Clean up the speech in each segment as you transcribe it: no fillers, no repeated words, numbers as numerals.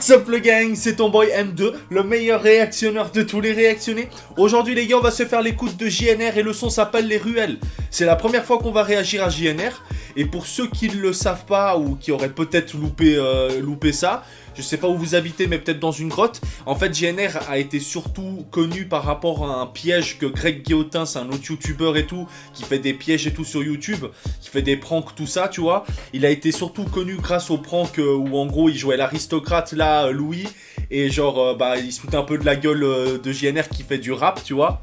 What's up le gang, c'est ton boy M2, le meilleur réactionneur de tous les réactionnés. Aujourd'hui les gars, on va se faire l'écoute de JNR et le son s'appelle Les Ruelles. C'est la première fois qu'on va réagir à JNR. Et pour ceux qui ne le savent pas ou qui auraient peut-être loupé ça, je sais pas où vous habitez mais peut-être dans une grotte. En fait JNR a été surtout connu par rapport à un piège que Greg Guillotin, c'est un autre youtubeur et tout, qui fait des pièges et tout sur YouTube, qui fait des pranks tout ça tu vois. Il a été surtout connu grâce aux pranks où en gros il jouait l'aristocrate là, Louis, et genre il se foutait un peu de la gueule de JNR qui fait du rap tu vois.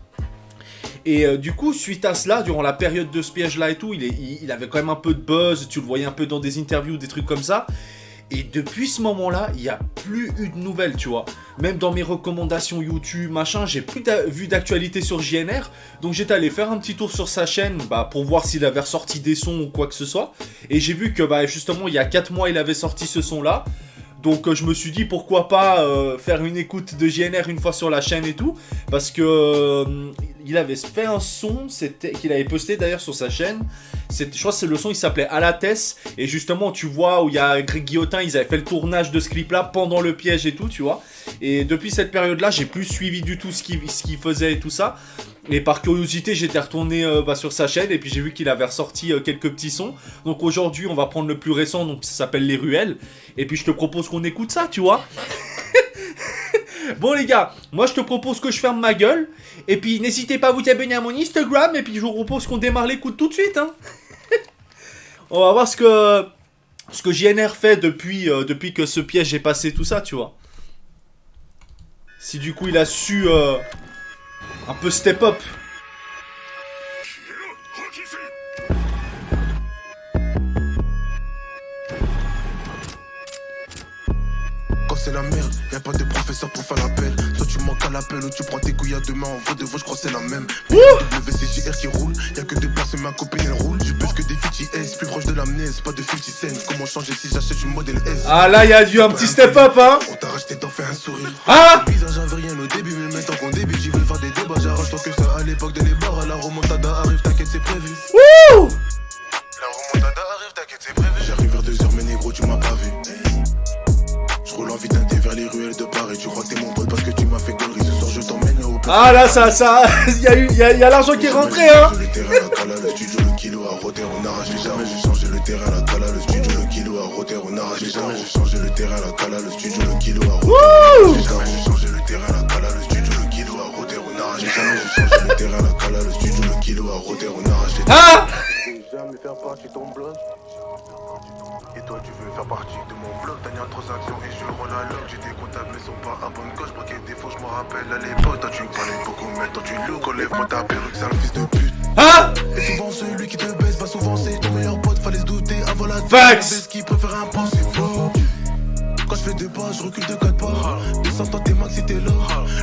Et du coup, suite à cela, durant la période de ce piège-là et tout, il avait quand même un peu de buzz, tu le voyais un peu dans des interviews, des trucs comme ça. Et depuis ce moment-là, il n'y a plus eu de nouvelles, tu vois. Même dans mes recommandations YouTube, machin, j'ai plus vu d'actualité sur JNR. Donc j'étais allé faire un petit tour sur sa chaîne pour voir s'il avait ressorti des sons ou quoi que ce soit. Et j'ai vu que justement, il y a 4 mois, il avait sorti ce son-là. Donc je me suis dit pourquoi pas faire une écoute de JNR une fois sur la chaîne et tout. Parce que il avait fait un son qu'il avait posté d'ailleurs sur sa chaîne. Je crois que c'est le son, il s'appelait À la Tesse. Et justement tu vois où il y a Greg Guillotin, ils avaient fait le tournage de ce clip là pendant le piège et tout tu vois. Et depuis cette période là j'ai plus suivi du tout ce qu'il faisait et tout ça. Et par curiosité, j'étais retourné sur sa chaîne et puis j'ai vu qu'il avait ressorti quelques petits sons. Donc aujourd'hui, on va prendre le plus récent, donc ça s'appelle Les Ruelles. Et puis je te propose qu'on écoute ça, tu vois. Bon les gars, moi je te propose que je ferme ma gueule. Et puis n'hésitez pas à vous abonner à mon Instagram. Et puis je vous propose qu'on démarre l'écoute tout de suite. Hein. On va voir ce que JNR fait depuis que ce piège est passé, tout ça, tu vois. Si du coup il a su... un peu step up. Quand c'est la merde, y'a pas de professeur pour faire l'appel. Soit tu manques à l'appel ou tu prends tes couilles à deux mains. En vrai de vrai, je crois que c'est la même. WCJR qui roule, y'a que des places, ma copine elle roule. Je pêche que des Fiji S, plus proche de l'amnèse, pas de 50 cents. Comment changer si j'achète une modèle S? Ah là, y'a eu un petit step up, hein. On t'a racheté, t'en fais un sourire. Ah! Bizarre, j'avais rien au début, mais maintenant qu'on débute, j'y veux faire des débats. J'arrache tant que ça à l'époque de les bars. À la remontada arrive, t'inquiète, c'est prévu. Wouh! La remontada arrive, t'inquiète, c'est prévu. J'arrive vers 2h, mais négro, tu m'as pas vu. Je roule en vitesse vers les ruelles de Paris. Tu crois que t'es mon pote parce que tu m'as fait gaulerie. Ce soir, je t'emmène là au Ah là, il y a l'argent qui est rentré, hein. Le terrain à la cala, le studio, le kilo à Rotter, on arrache les jamais. J'ai changé le terrain à la cala, le studio, le kilo à Rotter, on arrache les jamais. J'ai changé le terrain à la cala, le studio, le kilo à Rotter. J'ai jamais changé le terrain à la cala, le studio, le kilo à Rotter, on arrache les jamais. J'ai changé le terrain à la cala, le studio, le kilo à Rotter, on arrache les Ah! jamais faire partie de ton bloc. Et toi tu veux faire partie de mon bloc. Dernière transaction et je roule à l'heure. J'ai des comptables mais sont pas à bonne gauche. Braquer des faux, je me rappelle à l'époque. Toi tu parlais beaucoup, maintenant tu loues. Enlève-moi ta perruque, sale fils de pute. Ah! Et souvent celui qui te baisse va souvent c'est ton meilleur pote. Fallait se douter avant la Facts. ce qui préfère un pas, c'est faux. Quand je fais des pas, je recule de 4 pas. Descends toi tes max si t'es là.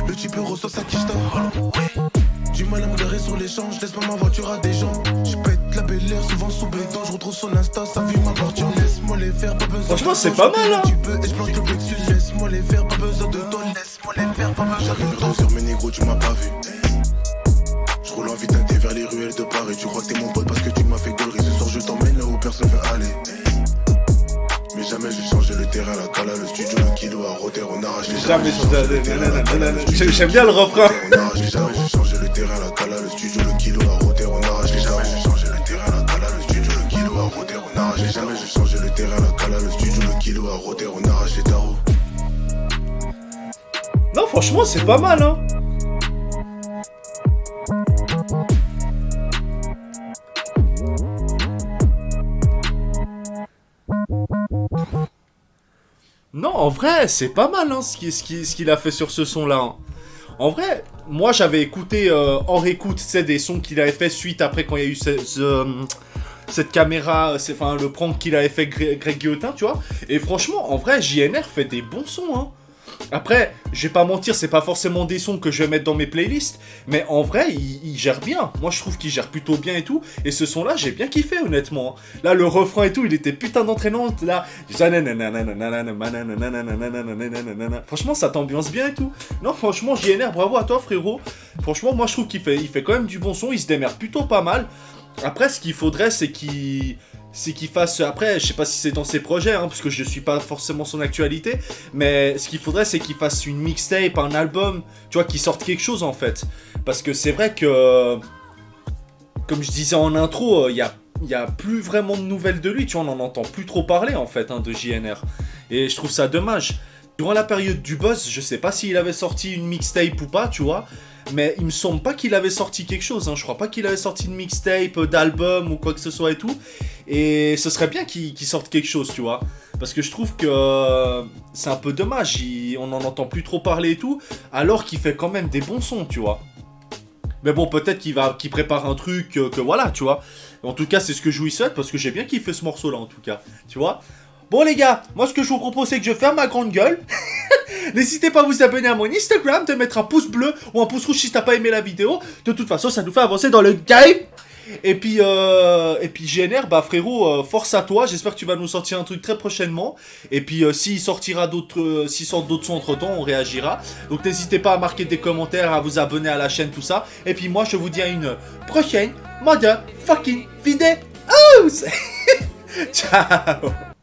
Le type reçoit sa quiche. Du mal à me garer sur l'échange, laisse pas ma voiture à des gens. Je pète la belle air, souvent sous béton. Je retrouve son Insta, sa vie m'appartient. Laisse-moi les faire, pas besoin. Franchement, c'est pas mal, hein. Tu peux et je plante le plexus. Laisse-moi les faire, pas besoin de toi. Laisse-moi les faire, pas besoin. J'arrive sur mes négros, tu m'as pas vu. Je roule en vitesse vers les ruelles de Paris. Tu crois que t'es mon pote parce que tu m'as fait gaulerie. Ce soir, je t'emmène là où personne veut aller. Mais jamais j'ai changé le terrain, la cala, le studio, le kilo à Rotter, on arrache les jamais. J'aime bien le refrain. J'ai jamais changé le terrain, la cala, le studio, le kilo à Rotter, on arrache les jamais. J'ai changé le terrain, la cala, le studio, le kilo à Rotter, on arrache les jamais. J'ai changé le terrain, la cala, le studio, le kilo à Rotter, on arrache les tarots. Non, franchement, c'est pas mal, hein. Non, en vrai, c'est pas mal hein, ce qu'il a fait sur ce son-là. Hein. En vrai, moi j'avais écouté hors écoute, tu sais, des sons qu'il avait fait suite après quand il y a eu cette caméra, enfin le prank qu'il avait fait Greg Guillotin, tu vois. Et franchement, en vrai, JNR fait des bons sons, hein. Après, je vais pas mentir, c'est pas forcément des sons que je vais mettre dans mes playlists, mais en vrai, il gère bien. Moi, je trouve qu'il gère plutôt bien et tout. Et ce son-là, j'ai bien kiffé, honnêtement. Là, le refrain et tout, il était putain d'entraînant. Là, franchement, ça t'ambiance bien et tout. Non, franchement, JNR, bravo à toi, frérot. Franchement, moi, je trouve qu'il fait quand même du bon son. Il se démerde plutôt pas mal. Après, ce qu'il faudrait, c'est qu'il fasse... Après, je sais pas si c'est dans ses projets, hein, parce que je suis pas forcément son actualité, mais ce qu'il faudrait, c'est qu'il fasse une mixtape, un album, tu vois, qu'il sorte quelque chose, en fait. Parce que c'est vrai que, comme je disais en intro, il y a plus vraiment de nouvelles de lui, tu vois, on en entend plus trop parler, en fait, hein, de JNR. Et je trouve ça dommage. Durant la période du buzz, je sais pas s'il avait sorti une mixtape ou pas, tu vois, mais il me semble pas qu'il avait sorti quelque chose, hein. Je crois pas qu'il avait sorti une mixtape, d'album ou quoi que ce soit et tout. Et ce serait bien qu'il sorte quelque chose, tu vois. Parce que je trouve que c'est un peu dommage, on en entend plus trop parler et tout, alors qu'il fait quand même des bons sons, tu vois. Mais bon, peut-être qu'il prépare un truc, que voilà, tu vois. En tout cas, c'est ce que je lui souhaite, parce que j'ai bien kiffé ce morceau-là, en tout cas, tu vois. Bon les gars, moi ce que je vous propose c'est que je ferme ma grande gueule. N'hésitez pas à vous abonner à mon Instagram, de mettre un pouce bleu ou un pouce rouge si t'as pas aimé la vidéo. De toute façon, ça nous fait avancer dans le game. Et puis GNR, bah frérot, force à toi. J'espère que tu vas nous sortir un truc très prochainement. Et puis s'il sortent d'autres sons entre temps, on réagira. Donc n'hésitez pas à marquer des commentaires, à vous abonner à la chaîne, tout ça. Et puis moi, je vous dis à une prochaine motherfucking vidéo. Ciao.